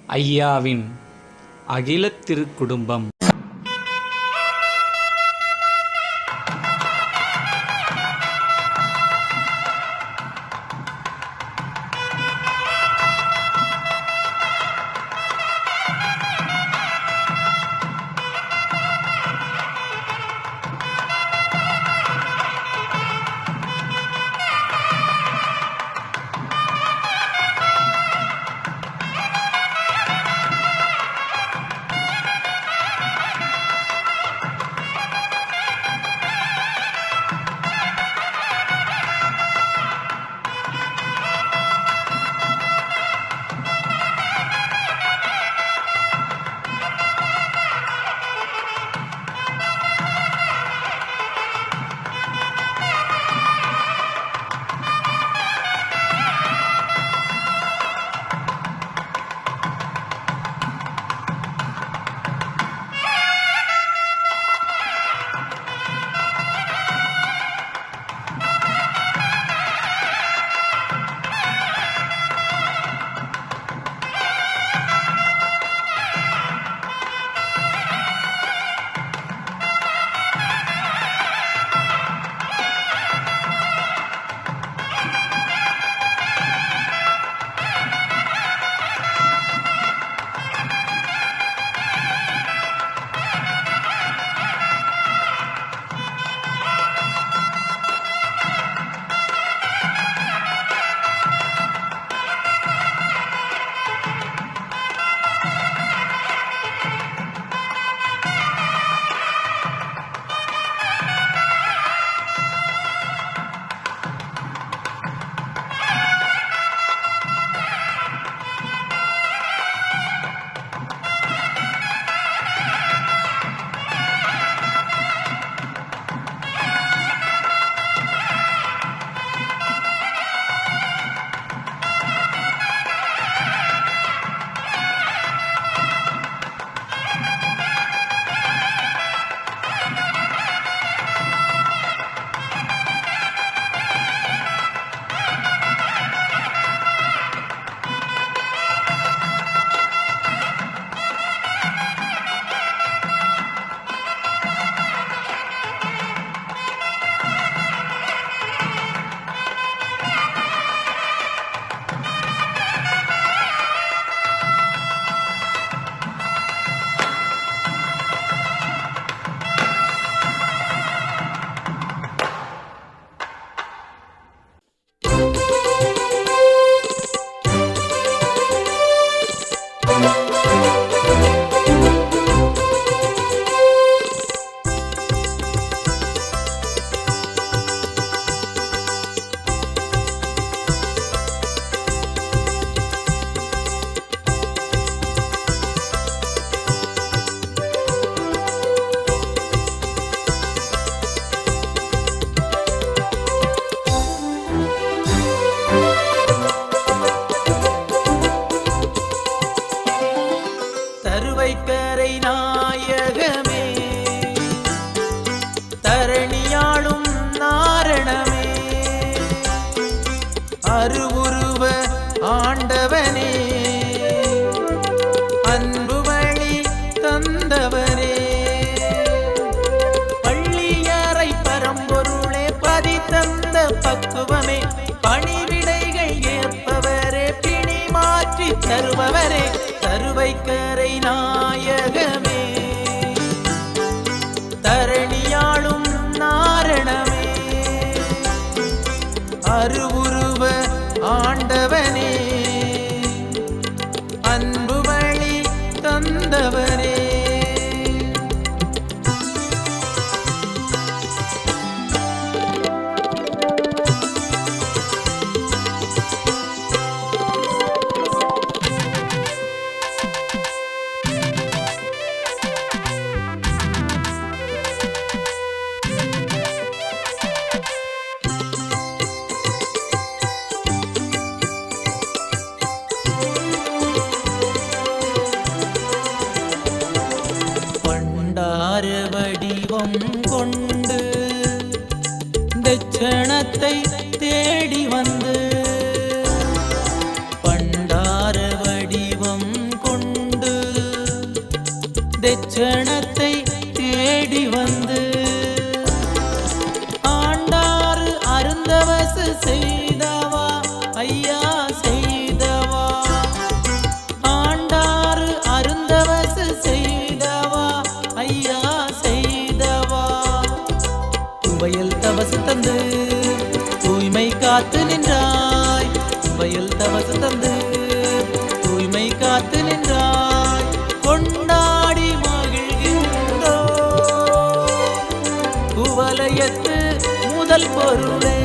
ஐயாவின் அகிலத் திருக்குடும்பம். கரை நாயகமே, தரணியாளும் நாரணமே, அருவுருவ ஆண்டவனே, அன்பு வழி தந்தவனே, பள்ளியறை பரம்பொருளே, பதி தந்த பக்குவமே, பணிவிடைகள் ஏற்பவரே, பிணி மாற்றி தருபவரே, தருவைக்கரை நாயகமே, தரணியாளும் நாரணமே, அருவுருவ ஆண்டவனே, அன்பு வழி தந்தவனே. தெச்சணத்தை தேடி வந்து ஆண்டாறு அருந்தவசு செய்தவா ஐயா செய்தவா. ஆண்டாறு அருந்தவசு செய்தவா ஐயா செய்தவா. துவையல் தவசு தந்து தூய்மை காத்து நின்றாய். துவையல் தவசு தந்து தூய்மை காத்து நின்றாய். கொண்டாடி மகிழ்கின்றோ குவலயத்து முதல் பொருளே.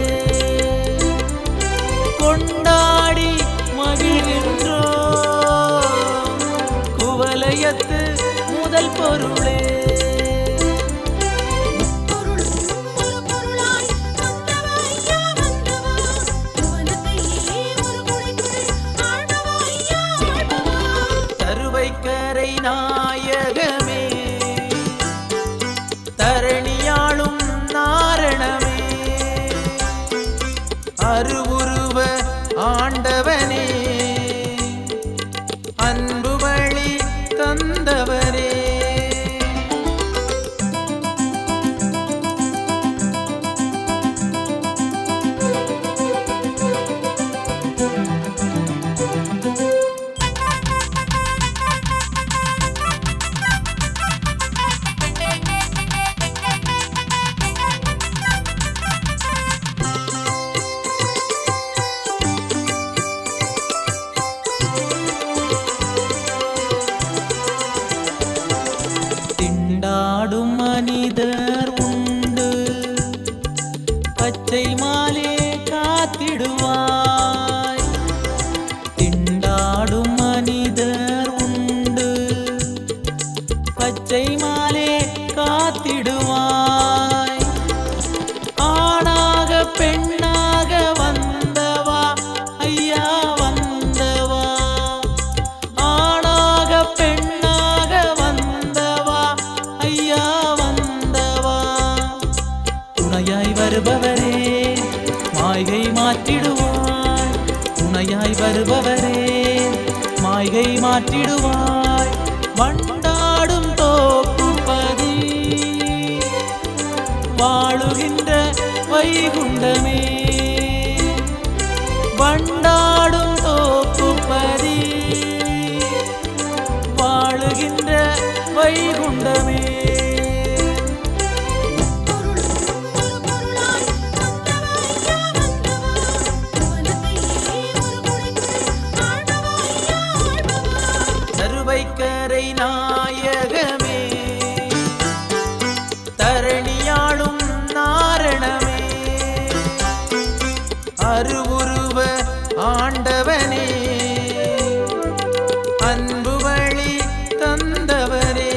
கொண்டாடி மகிழ்கின்றோ குவலயத்து முதல் பொருளே. தருவைக்கரை நாயகமே தரணியாளும் நாரணமே அருவுருவ ஆண்டவனே அன்பு வழி தந்தவரே. திண்டாடும் மனிதர் உண்டு பச்சை மாலே காத்திடுவாய். திண்டாடும் மனிதர் உண்டு பச்சை மாலே காத்திடுவாய். ஆணாக பெண்ணாக வந்தவா ஐயா வந்தவா. ஆணாக பெண்ணாக வந்தவா ஐயா வந்தவா. துணையாய் வருபவரே மாய்கை மாற்றிடுவாய். துணையாய் வருபவரே மாய்கை மாற்றிடுவாய். வண்டாடும் தோப்புப்பதி வாழுகின்ற வைகுண்டமே. வண்டாடும் தோப்புப்பதி வாழுகின்ற வைகுண்டமே. தருவைக்கரை நாயகமே தரணியாளும் நாரணமே அருவுருவ ஆண்டவனே அன்பு வழி தந்தவரே.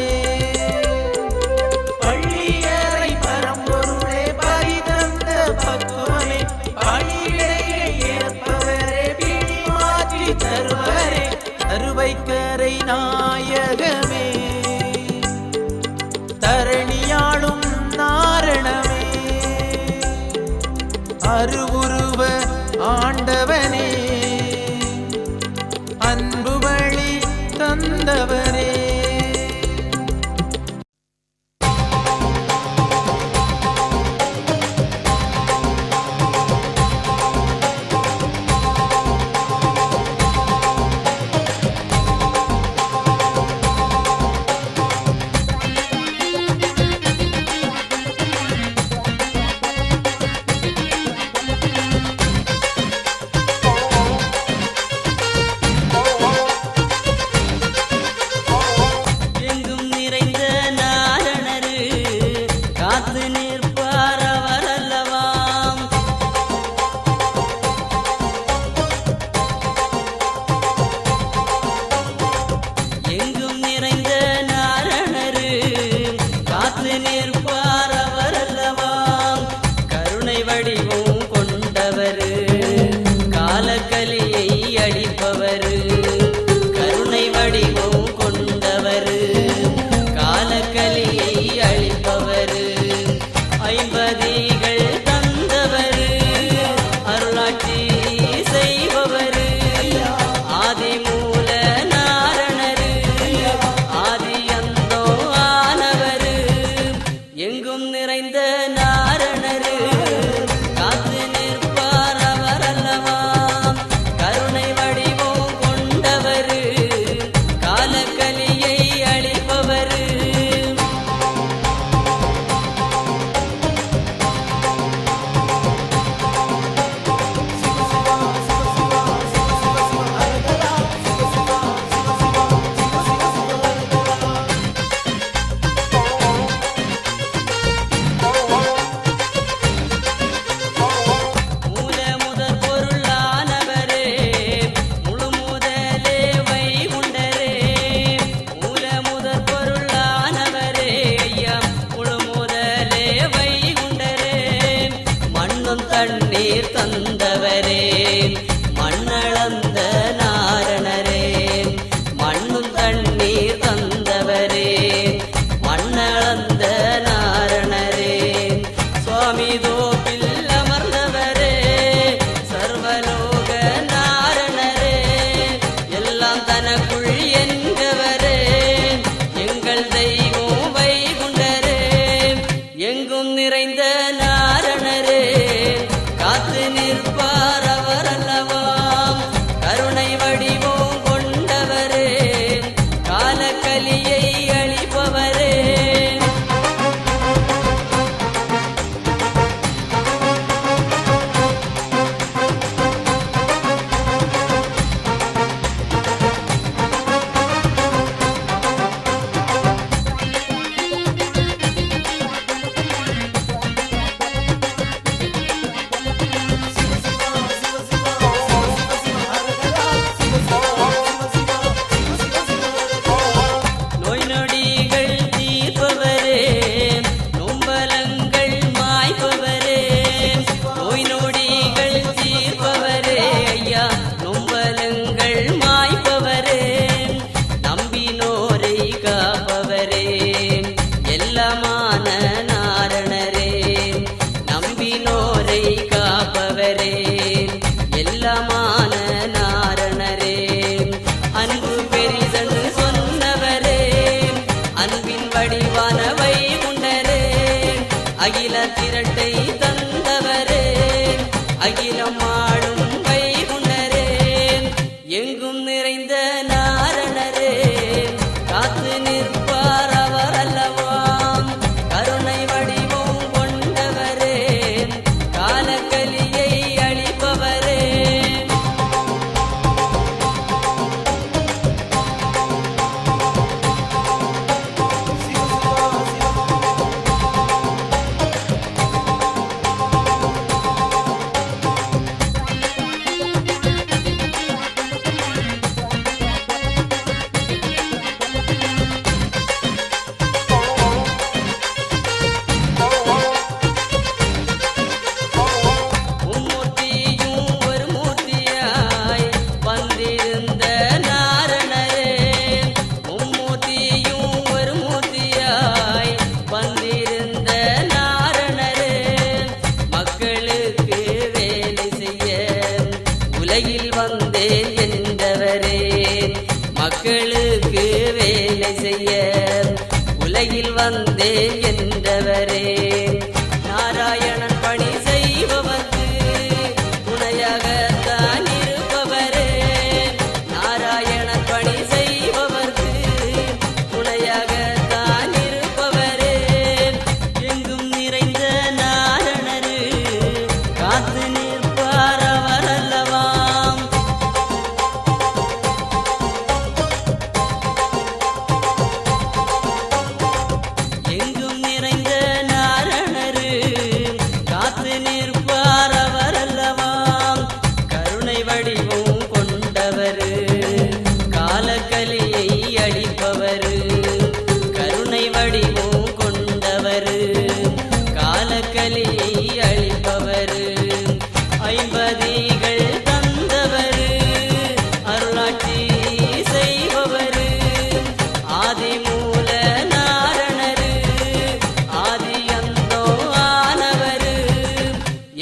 பள்ளியறை பரம்பொருளே பரி தந்த பக்குவமே பணியிடையை ஏற்பவரே பிடி மாற்றி தருவரே. தருவைக்கரை நாயகமே தரணியாளும் நாரணமே அருவுருவ ஆண்டவனே அன்பு வழி தந்தவரே. தந்தவரே மண்ணளந்த நாரணரே சுவாமி தோப்பில் அமர்ந்தவரே சர்வலோக நாரணரே எல்லாம் தனக்குள் என்கவரே எங்கள் தெய்வம் வைகுண்டரே எங்கும் நிறைந்த நாரணரே காத்து நிற்பார் அவர் அல்லவாம் கருணை வடிவோம் கொண்டவரே காலக்கலியை அழிப்பவரே நோய் நொடிகள் தீர்ப்பவரே நொம்பலங்கள் மாய்ப்பவரே நோய் நொடிகள் தீர்ப்பவரே ஐயா நொம்பலங்கள் மாய்ப்பவரே நம்பினோரை காப்பவரே எல்லாமான நாரணரே நம்பினோரை காப்பவரே எல்லாமான நாரணரே அன்பு பெரிதென்று சொன்னவரே அன்பின் வடிவான வைகுண்டரே அகில திரட்டை தந்தவரே அகிலம் ஆளும் வைகுண்டரே எங்கும் நிறைந்த நாரணரே காத்து நிற்பார் அவர் அல்லவாம் கருணை வடிவம் கொண்டவரே காலக்கலியை அழிப்பவரே மும்மூர்த்தியும் ஒரு மூர்த்தியாய் வந்திருந்த நாரணரே மும்மூர்த்தியும் ஒரு மூர்த்தியாய் வந்திருந்த நாரணரே மக்களுக்கு வேலை செய்ய உலகில் வந்தேன் என்றவரே மக்களுக்கு வேலை செய்ய உலகில் வந்தேன் என்றவரே நாராயணன் பணி செய்பவர்க்கு துணையாகத்தான் இருப்பவரே நாராயணன் பணி செய்பவர்க்கு துணையாகத்தான் இருப்பவரே எங்கும் நிறைந்த நாரணரு காத்து நிற்பார் அவர் அல்லவாம் எங்கும் நிறைந்த நாரணரு காத்து நிற்பார் அவர் அல்லவாம் கருணை வடிவம் கொண்டவரு காலக்கலியை அழிப்பவரு கருணை வடிவம் கொண்டவரு காலக்கலியை அழிப்பவரு ஐம்பதிகள் தந்தவரு அருளாட்சி செய்பவரு ஆதிமூல நாரணரு ஆதி அந்தோ ஆனவரு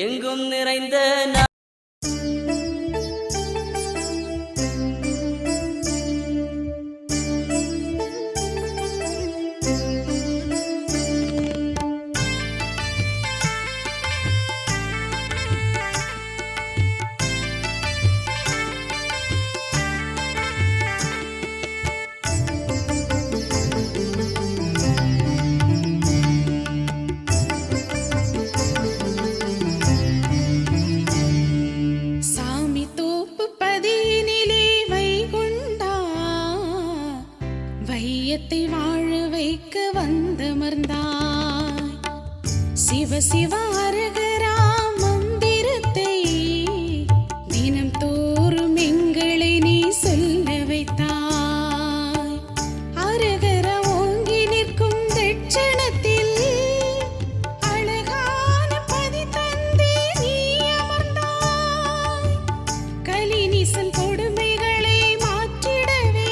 எங்கும் நிறைந்த சாமி தோப்பு பதியினிலே வைகுண்டா வையத்தை வாழ வைக்க வந்தமர்ந்தாய் சிவ சிவ அரகரா மந்திரத்தை தினம் தோறும் எங்களை நீ சொல்ல வைத்தாய் அரகர ஓங்கி நிற்கும் தட்சணத்தில் அழகான பதி தந்தே நீ அமர்ந்தாய் கலினிசன் கொடுமைகளை மாற்றிடவே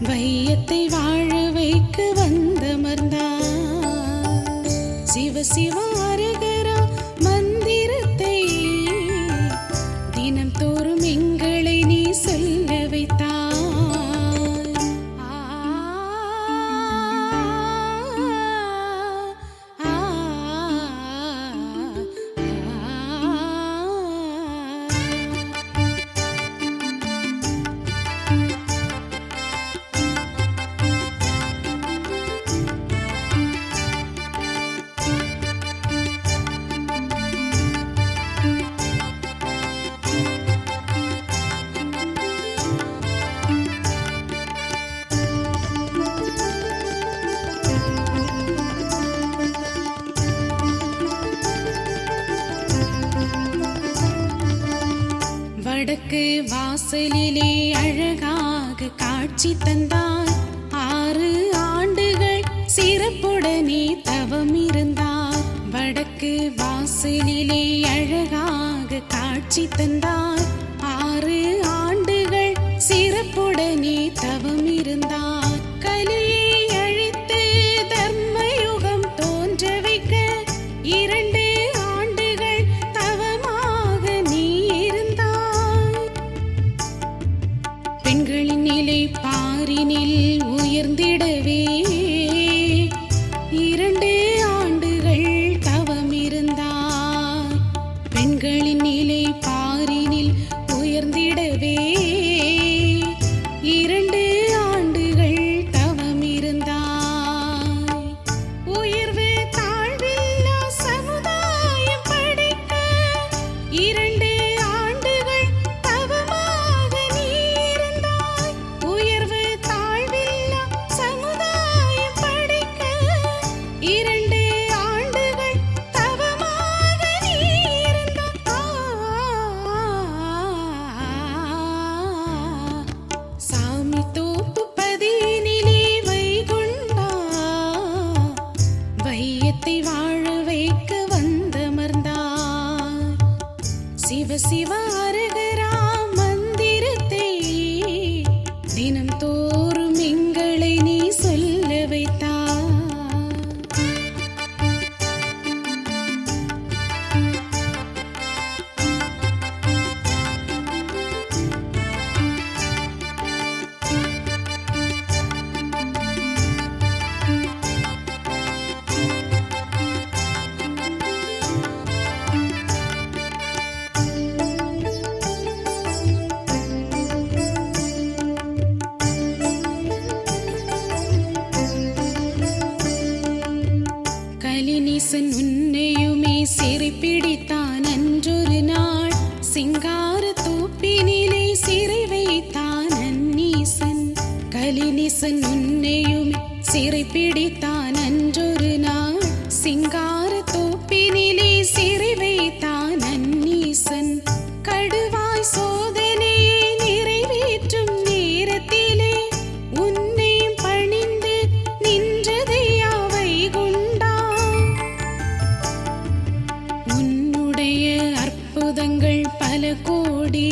வையத்தை வாழ வைக்க வந்தமர்ந்தாய். சிவ சிவ அரகரா மந்திரத்தை தினம் தோறும் எங்களை நீ சொல்ல வைத்தாய். வடக்கு வாசலிலே அழகாக காட்சி தந்தாய். 6 ஆண்டுகள் சிறப்புடனே தவம் இருந்தாய். வடக்கு வாசலிலே அழகாக காட்சி தந்தாய். 6 ஆண்டுகள் சிறப்புடனே தவம் இருந்தாய். கலியை அழித்து தர்மயுகம் தோன்ற வைக்க 2 ஆண்டுகள் தவமாக நீ இருந்தாய். பெண்களின் நிலை பாரினில் உயர்ந்திடவே 2 ஆண்டுகள் தவம் இருந்தாய். பெண்களின் நிலை பாரினில் உயர்ந்திடவே 2 ஆண்டுகள் தவம் இருந்தாய். உயர்வு தாழ்வில்லா சமுதாயம் படைக்க 2 ஆண்டுகள் தவமாக நீ இருந்தாய். உயர்வு தாழ்வில்லா சமுதாயம் படைக்க 2 ஆண்டுகள் தவமாக நீ இருந்தாய். சாமி தோப்பு பதினிலே வைகுண்டா வையத்தை வாழ வைக்க வந்தமர்ந்தாய். சிவ சிவ அரகரா மந்திரத்தை தினம் தோறும் எங்களை நீ சொல்ல வைத்தாய். கலிநீசன் உன்னையுமே சிறைப்பிடித்தான் அன்றொரு நாள். சிங்கார தோப்பினிலே சிறை வைத்தான் அந்நீசன். கலிநீசன் உன்னையுமே சிறைப்பிடித்தான் அன்றொரு நாள். சிங்கார தோப்பினிலே சிறை வைத்தான் அந்நீசன். கடுவாய் சோதனையை நிறைவேற்றும் நேரத்திலே உன்னையும் பணிந்து நின்றதையா வைகுண்டா. உன்னுடைய அற்புதங்கள் பல கோடி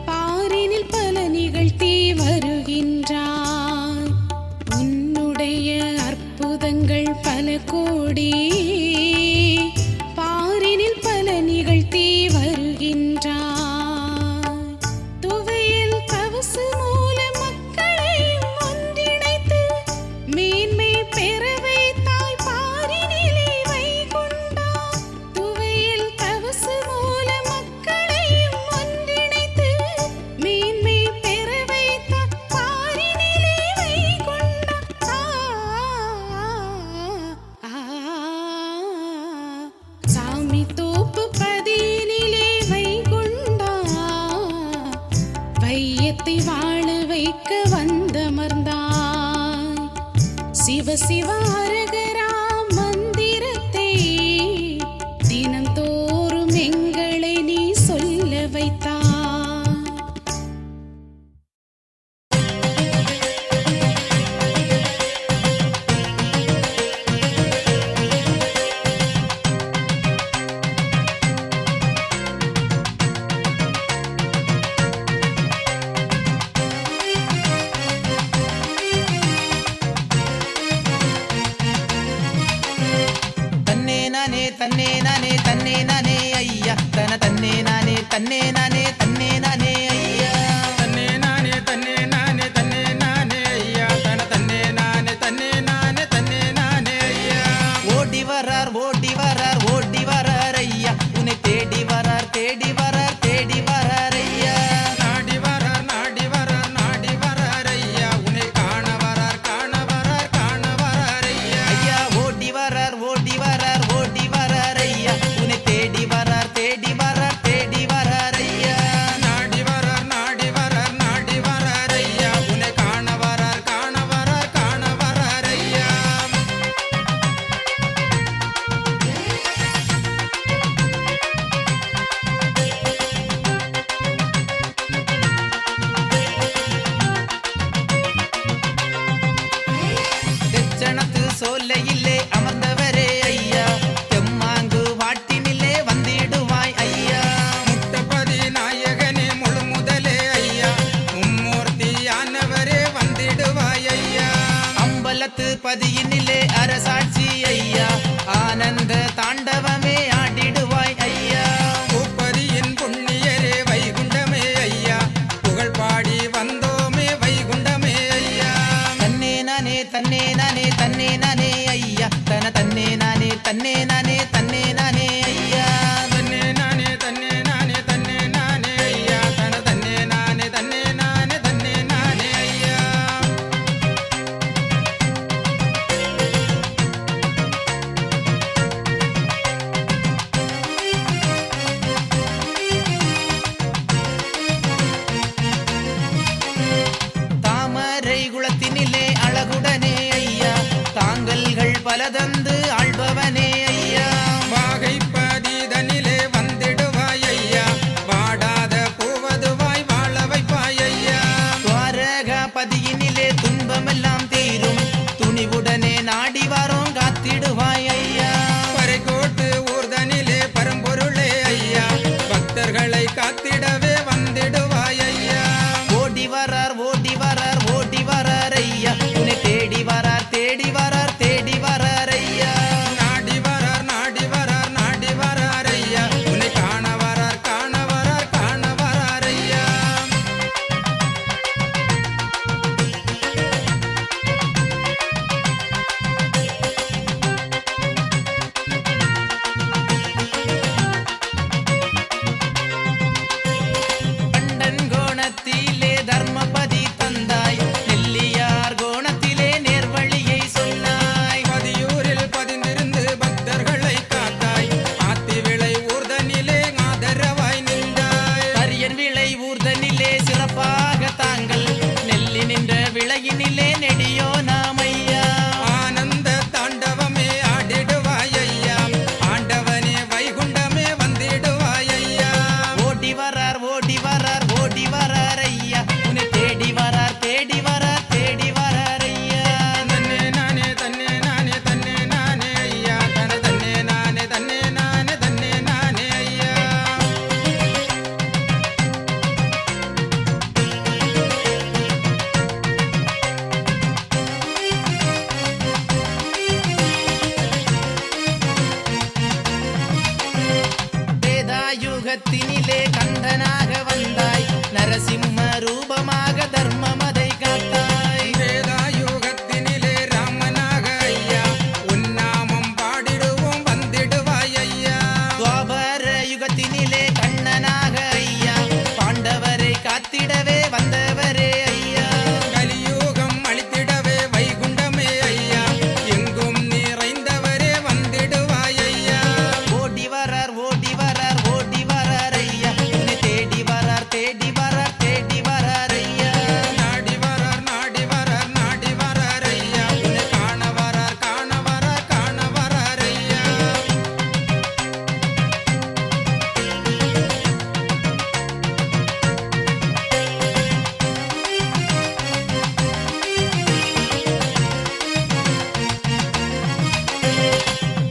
பாரினில் பல நிகழ்த்தி வருகின்றாய். உன்னுடைய அற்புதங்கள் பல கோடி பாரினில் பல நிகழ்த்தி வருகின்றாய். துவையல் தவசு மூல மக்களையும் ஒன்றிணைத்து மேன்மை பெற வைத்தாய் பாரினிலே வைகுண்டா. துவையல் தவசு மூல மக்களையும் ஒன்றிணைத்து மேன்மை பெற வைத்தாய் பாரினிலே வைகுண்டா. சாமி தோப்பு பதினிலே வைகுண்டா வையத்தை வாழ வைக்க வந்தமர்ந்தாய். சிவ சிவ அரகரா மந்திரத்தை தினம் தோறும் எங்களை நீ சொல்ல வைத்தாய். பத்து பதியினிலே அரசாட்சி ஐயா ஆனந்த தாண்டவமே ஆடிடுவாய் ஐயா பூப்பதியின் புண்ணியரே வைகுண்டமே ஐயா புகழ் பாடி வந்தோமே வைகுண்டமே ஐயா தன்னே நானே தன்னே நானே தன்னே நானே ஐயா தன்னே நானே தன்னே நானே தன்னே நானே ஐயா தன்னே நானே தன்னே நானே தன்னே நானே ஐயா தன்னே நானே தன்னே நானே தன்னே நானே ஐயா தாமரை குளத்தினிலே அழகுடனே ஐயா தாங்கல்கள் பலதந்து ஆள்பவனே ஐயா வாகைப்பதிதனிலே வந்திடுவாய் ஐயா வாடாத பூவதுவாய் வாழ வைப்பாய் ஐயா துவாரகா பதியினிலே துன்பமெல்லாம் தீரும் துணிவுடனே நாடி வாரோம் காத்திடுவாய் ஐயா பறைகோட்டு ஊர்தனிலே பரம்பொருளே ஐயா பக்தர்களை காத்திடவே வந்திடுவாய் ஐயா ஓடி வரார் ஓடி வரார் ஓடி வரார் ஐயா உன்னை தேடி வரார் தேடி வரார் தேடி வரார் ஐயா நாடி வரார் நாடி வரார் நாடி வரார் ஐயா உன்னை காண வரார் காண வரார் காண வரார் ஐயா கண்டன் கோணத்திலே தர்மபதி தந்தாய் நெல்லியார் கோணத்திலே நேர்வழியை சொன்னாய் பதியூரில் பதிந்திருந்து பக்தர்களை காத்தாய் ஆத்தி விளை ஊர்தனிலே ஆதரவாய் நின்றாய் கரியன் விளை ஊர்தனிலே சிறப்பாக தாங்கள் நெல்லி நின்ற விளையினிலே நெடியோ நாமையா ஆனந்த தாண்டவமே ஆடிடுவாய் ஐயா ஆண்டவனே வைகுண்டமே வந்திடுவாய் ஐயா ஓடி வரார் ஓடி வரார் ஓடி வரார் ஐயா உன்னை தேடி வரார் தேடி வரார் தேடி வரார் ஐயா தன்னே நானே தன்னே நானே தன்னே நானே ஐயா தன்னே நானே தன்னே நானே தன்னே நானே ஐயா வேதாயுகத்தினிலே கண்டனாக வந்தாய் நரசிம்ம ரூபமாக தர்மமதை காத்தாய் வேதாயுகத்தினிலே ராமனாக ஐயா உன்னாமம் பாடிடுவோம் வந்திடுவாய் ஐயா துவாபர யுகத்தினிலே கண்ணனாக ஐயா பாண்டவரை காத்திடவே வந்தவரே ஐயா கலியுகம் அழித்திடவே வைகுண்டமே ஐயா எங்கும் நிறைந்தவரே வந்திடுவாய் ஐயா ஓடி வரார் ஓடி வரார் ஓடி வரார் ஐயா உன்னை தேடி வரார் தேடி வரார் தேடி வரார் ஐயா நாடி வரார் நாடி வரார் நாடி வரார் ஐயா உன்னை காண வரார் காண வரார் காண வரார் ஐயா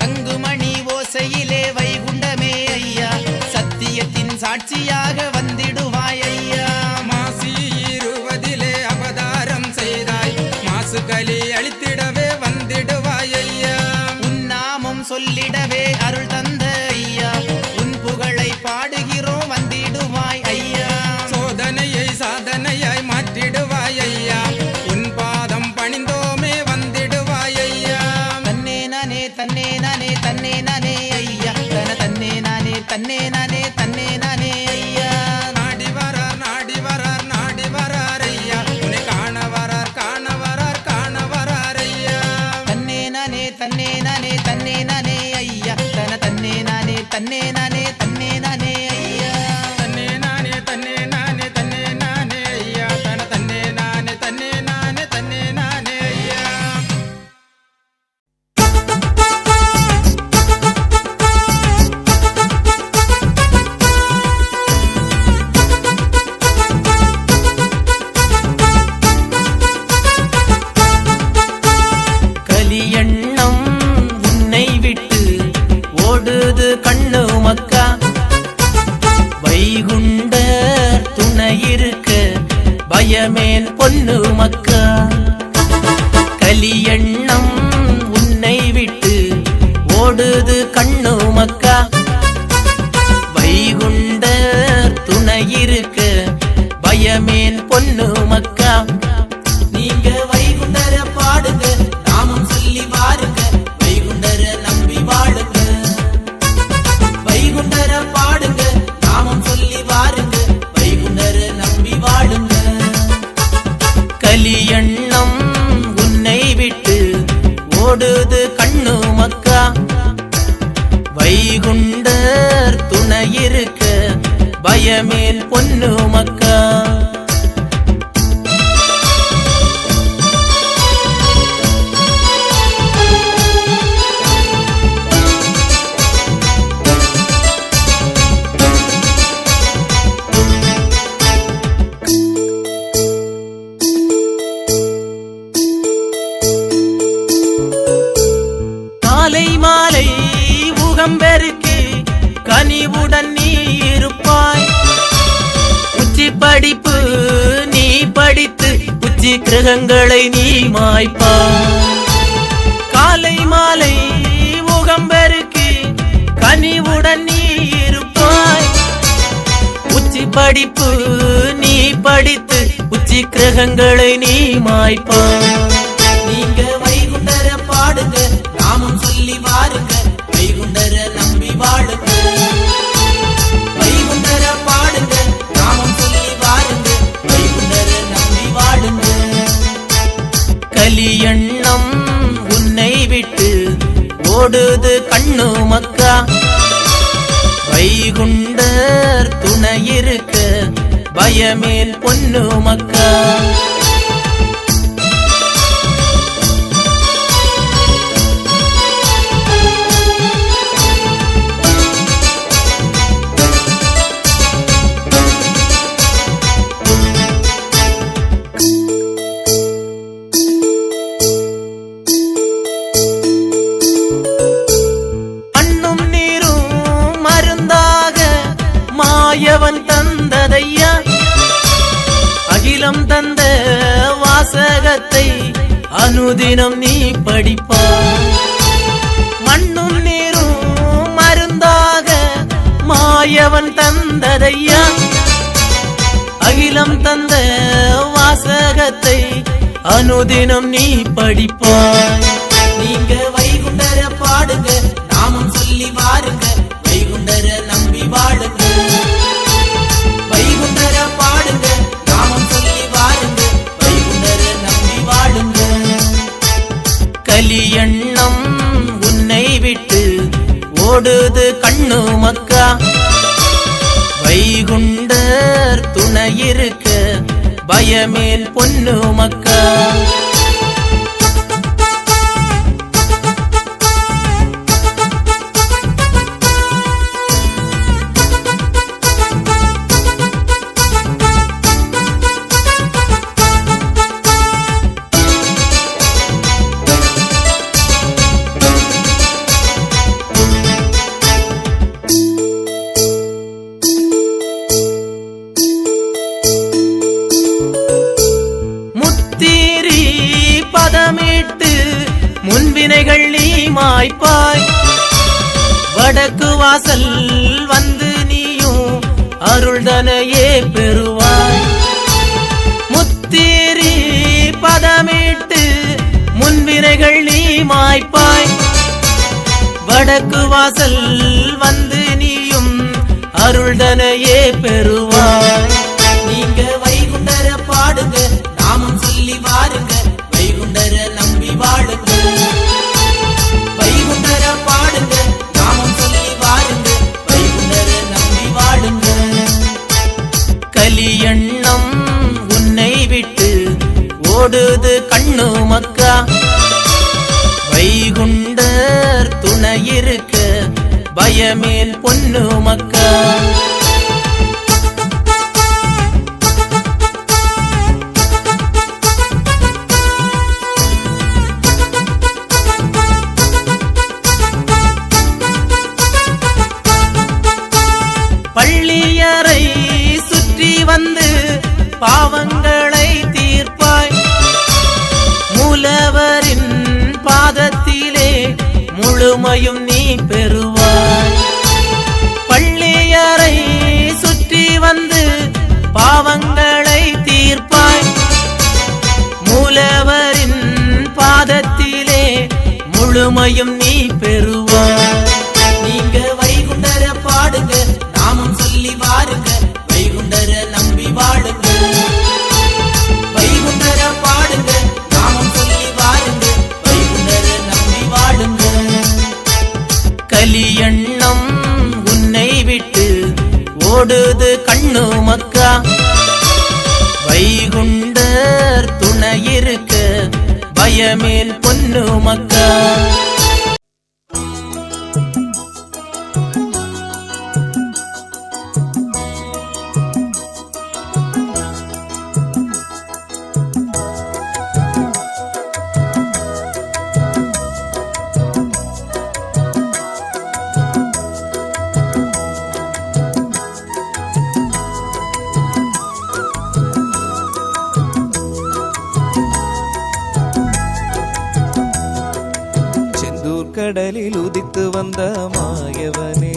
தங்குமணி ஓசையிலே வைகுண்டமே ஐயா சத்தியத்தின் சாட்சியாக வந்திடுவாய் ஐயா மாசி 20 அவதாரம் செய்தாய் மாசுகளி அழித்திடவே வந்திடுவாய் ஐயா உன் நாமம் சொல்லிடவே அருள் தந்த ஐயா உன் புகழை பாடுகிறோம் வந்திடுவாய் ஐயா சோதனையை சாதனையாய் மாற்றிடுவாய் ஐயா உன் பாதம் பணிந்தோமே வந்திடுவாய் ஐயா தன்னே நானே தன்னே நானே தன்னே நானே ஐயா தன்னே நானே தன்னே நானே தன்னே நானே ஐயா நாடி வரார் நாடி வரார் நாடி வரார் ஐயா உன்னை காண வரார் காண வரார் காண வரார் ஐயா தன்னே நானே தன்னே நானே தன்னே நானே ஐயா தன்னே நானே தன்னே நானே தன்னே நானே ஐயா தன்னே நானே தன்னே நானே தன்னே நானே ஐயா தன்னே நானே தன்னே நானே தன்னே நானே ஐயா கலியண்ணம் உன்னை விட்டு ஓடுது கண்ணு மக்கா வைகுண்டர் துணையிருக்க பயமேன் பொண்ணு மக்கா கலியண்ணம் ஓடுது கண்ணு மக்கா வைகுண்டர் துணை இருக்க பயமேன் பொண்ணு மக்கா நீங்க வைகுண்டர பாடுங்க நாமம் சொல்லி வாருங்க வைகுண்டர நம்பி வாழுங்க வைகுண்டர பாடுங்க நாமம் சொல்லி வாருங்க வைகுண்டர நம்பி வாழுங்க கலியண்ணம் உன்னை விட்டு ஓடுது கண்ணு மக்கா வைகுண்டர் துணை இருக்க பயமேன் பொண்ணு மக்கா காலை மாலை உகம்பெருக்கு கனிவுடன் நீ இருப்பாய் உச்சி படிப்பு நீ படித்து உச்சி கிரகங்களை நீ மாய்ப்பாய் காலை மாலை உகம்பெருக்கு கனிவுடன் நீ இருப்பாய் உச்சி படிப்பு நீ படித்து உச்சி கிரகங்களை நீ மாய்ப்பாய் நீங்க வைகுண்டர பாடுங்க நாமம் சொல்லி வாருங்க வைகுண்டர நம்பி வாழுங்க வைகுண்டர பாடுங்க நாமம் சொல்லி வாருங்க வைகுண்டர நம்பி வாழுங்க கலியண்ணம் உன்னை விட்டு ஓடுது கண்ணு மக்கா வைகுண்டர் துணை இருக்க பயமேன் பொண்ணு மக்கா மாயவன் தந்ததையா அகிலம் தந்த வாசகத்தை அனுதினம் நீ படிப்பாய் மண்ணும் நீரும் மருந்தாக மாயவன் தந்ததையா அகிலம் தந்த வாசகத்தை அனுதினம் நீ படிப்பாய் நீங்க வைகுண்டர பாடுங்க நாமம் சொல்லி வாருங்க வைகுண்டர நம்பி வாழுங்க வைகுண்டர பாடுங்க நாமம் சொல்லி வாருங்க வைகுண்டர நம்பி வாழுங்க கலியண்ணம் உன்னை விட்டு ஓடுது கண்ணு மக்கா வைகுண்டர் துணை இருக்க பயமேன் பொண்ணு மக்கா முன்வினைகள் நீ மாய்ப்பாய் வடக்கு வாசல் வந்து நீயும் அருள்தனையே பெறுவாய் முத்தீரி பதமிட்டு முன்வினைகள் நீ மாய்ப்பாய் வடக்கு வாசல் வந்து நீயும் அருள்தனையே பெறுவாய் நீங்க வைகுண்டர பாடுங்க நாமம் சொல்லி வாருங்க வைகுண்டர நம்பி வாழுங்க வைகுண்டர பாடுங்க நாமம் சொல்லி வாருங்க வைகுண்டர நம்பி வாழுங்க கலியண்ணம் உன்னை விட்டு ஓடுது கண்ணு மக்கா வைகுண்டர் துணை இருக்க பயமேன் பொண்ணு மக்கா பள்ளியறை சுற்றி வந்து பாவங்களை தீர்ப்பாய் மூலவரின் பாதத்திலே முழுமையும் நீ முழுமையும் நீ பெறுவாய். நீங்க வைகுண்டர பாடுங்க, நாமம் சொல்லி வாருங்க, வைகுண்டர நம்பி வாழுங்க. வைகுண்டர பாடுங்க, நாமம் சொல்லி வாருங்க, வைகுண்டர நம்பி வாழுங்க. கலியண்ணம் உன்னை விட்டு ஓடுது கண்ணு மக்கா, வைகுண்டர் துணையிருக்க பயமேன் பொன்னு மக்கா. கடலில் உதித்து வந்த மாயவனே,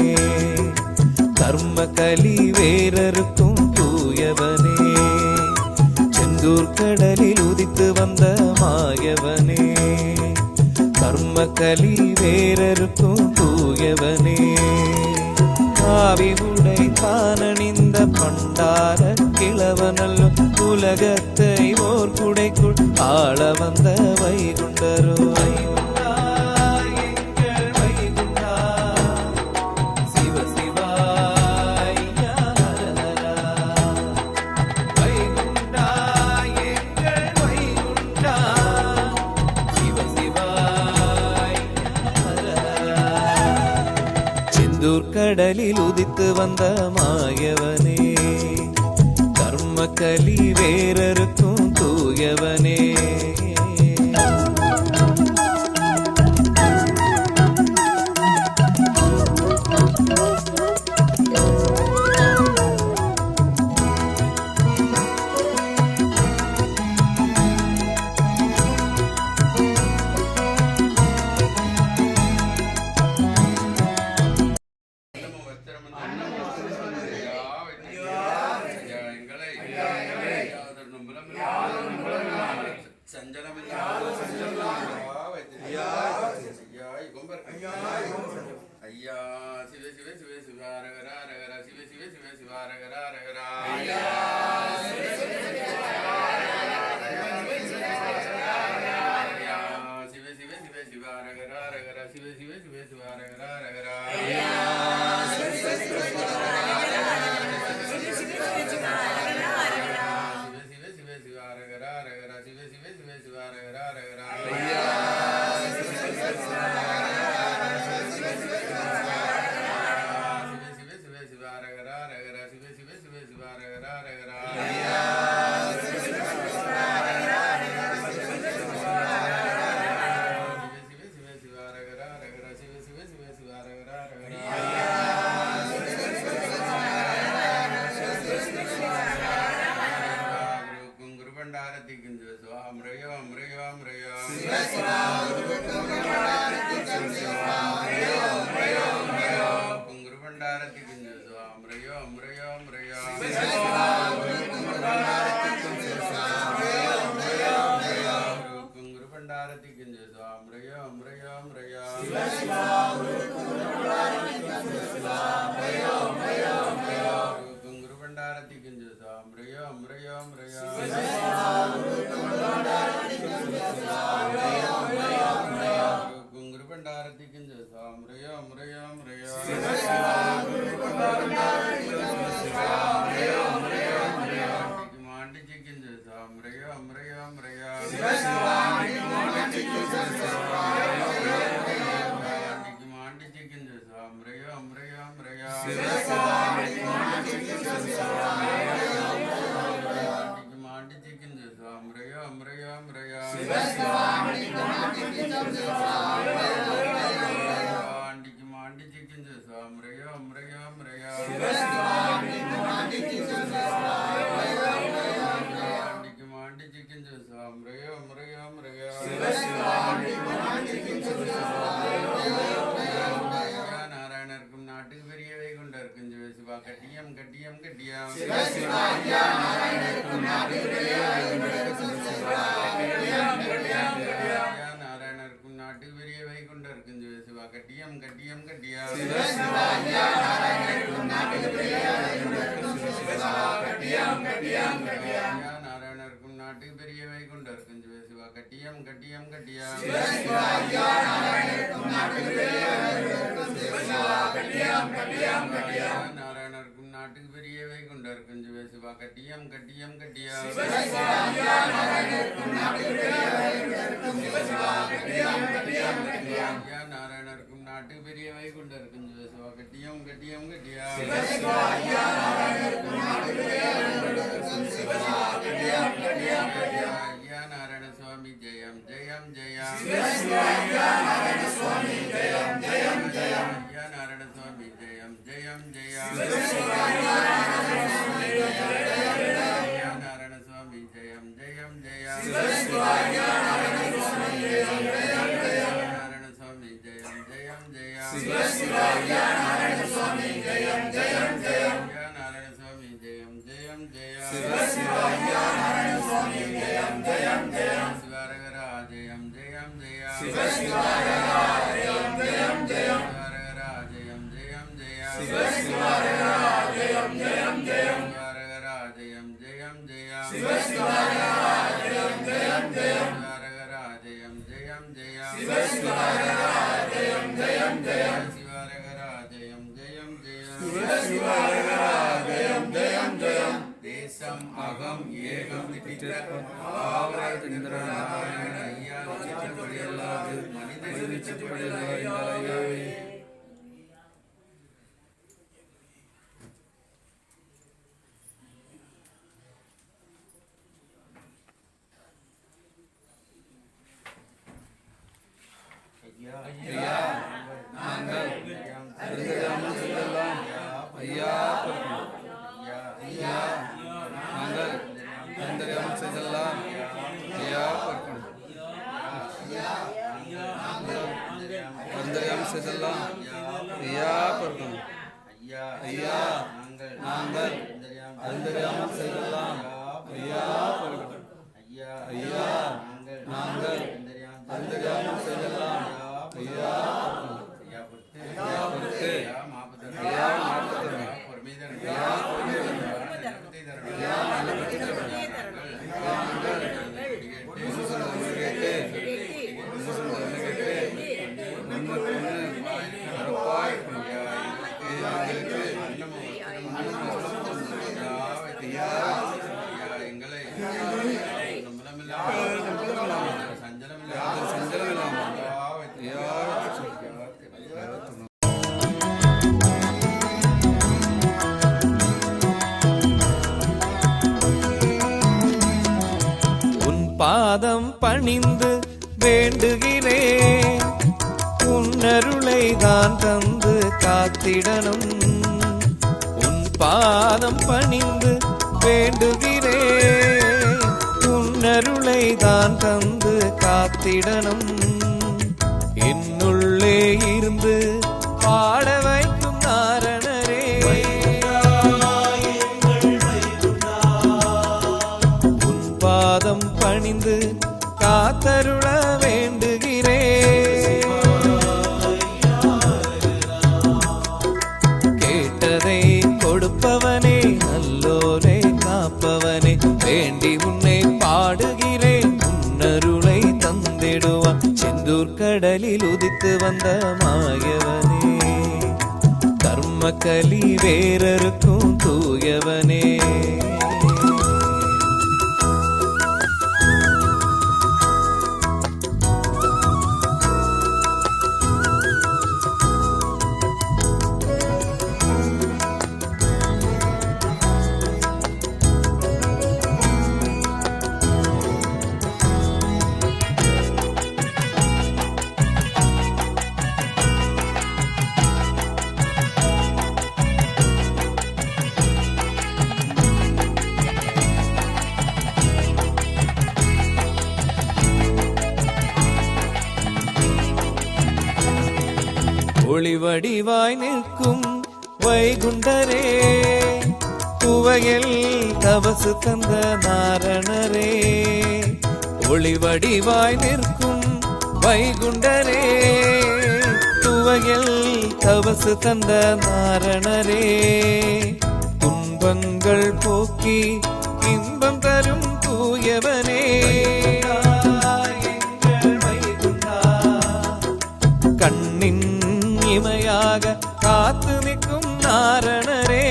கர்ம கலி வேறருக்கும் தூயவனே. செந்தூர் கடலில் உதித்து வந்த மாயவனே, கர்ம கலி வேறருக்கும் தூயவனே. காவி உடை தானணிந்த பண்டார கிழவனல்லோ, உலகத்தை ஓர் குடைக்குள் ஆள வந்த வைகுண்டரோ. கடலில் உதித்து வந்த மாயவனே, கர்ம கலி வேறருக்கும் தூயவனே. ஐயா சிவ சிவ சிவ சிவ ரகரா ரகரா சிவ சிவ சிவ சிவ ரகரா ரகரா சிவ சிவ சிவ சிவ ரகரா ரகரா சிவ சிவ சிவ சிவ ரகரா ரகரா நாராயணருக்கும் நாட்டு பெரிய வைகுண்ட கட்டியம் கட்டியம் கட்டியா நாராயணருக்கும் நாட்டு பெரிய வைகுண்டருக்கும் சிவசிவா கட்டியம் கட்டியம் கட்டியா நாராயணருக்கும் நாட்டுக்கு பெரிய வைகுண்டருக்கும் சிவசிவா கட்டியம் கட்டியம் கட்டியா நாராயணருக்கும் நாட்டு பெரிய வைகுண்டருக்கும் சிவசிவா கட்டியம் கட்டியம் கட்டியா நாராயண சுவாமி ஜெயம் ஜெயம் ஜெயம் நாராயண சுவாமி ஜெயம் ஜெயம் ஜெயம் நாராயண சுவாமி ஜெயம் ஜெயம் ஜெயம் நாராயண சுவாமி ஜெயம் ஜெயம் ஜெயம் நாராயண சுவாமி ஜெயம் ஜெயம் ஜெயம் நாராயண சுவாமி ஜெயம் ஜெயம் ஜெயம் நாராயண சுவாமி ஜெயம் ஜெயம் ஜெயம் நாராயண சுவாமி ஜெயம் ஜெயம் ஜெயம் சிவரகரா ஜெயம் ஜெயம் ஜெயம் சிவரகரா ஜெயம் ஜெயம் ஜெயம் சிவரகரா ஜெயம் ஜெயம் ஜெயம் சிவரகரா ஜெயம் ஜெயம் ஜெயம் சிவரகரா ஜெயம் ஜெயம் ஜெயம் சிவரகரா ஜெயம் ஜெயம் ஜெயம் சிவரகரா ஜெயம் ஜெயம் ஜெயம் சிவரகரா ஜெயம் ஜெயம் ஜெயம் சிவரகரா ஜெயம் ஜெயம் ஜெயம் சிவரகரா ஜெயம் ஜெயம் ஜெயம் தேசம் அகம் ஏகம் நாராயண ஐயா சிற்றப்படியல்லாது மனித சிற்றப்படியல்லாது ஐயா நாங்கள் அறிந்தறியாமல் செய்தெல்லாம் ஐயா ஐயா நாங்கள் அறிந்தறியாமல் செய்தெல்லாம் ஐயா அறிந்தறியாமல் செய்தெல்லாம் ஐயா ஐயா நாங்கள் அறிந்தறியாமல் செய்தெல்லாம் ஐயா ஐயா நாங்கள் அறிந்தறியாமல் செய்தெல்லாம் ஐயா பாதம் பணிந்து வேண்டுகிறேன் உன்னருளை தான் தந்து காத்திடணும் உன் பாதம் பணிந்து வேண்டுகிறேன் உன்னருளை தான் தந்து காத்திடணும் என்னுள்ளே இருந்து பாட வைக்கும் நாரணரே உன் பாதம் பணிந்து காத்தருள வேண்டுகிறேன் கேட்டதை கொடுப்பவனே நல்லோரை காப்பவனே வேண்டி உன்னை பாடுகிறேன் உன்னருளை தந்திடுவான் செந்தூர் கடலில் உதித்து வந்த மாயவனே கர்மக்கலி வேறருக்கும் தூயவனே ஒளிவடிவாய் நிற்கும் வைகுண்டரே துவையில் தவசு தந்த நாரணரே ஒளிவடிவாய் நிற்கும் வைகுண்டரே குவையில் தவசு தந்த நாரணரே துன்பங்கள் போக்கி இன்பம் தரும் தூயவனே கண்ணின் இமையாக காத்து நிற்கும் நாரணரே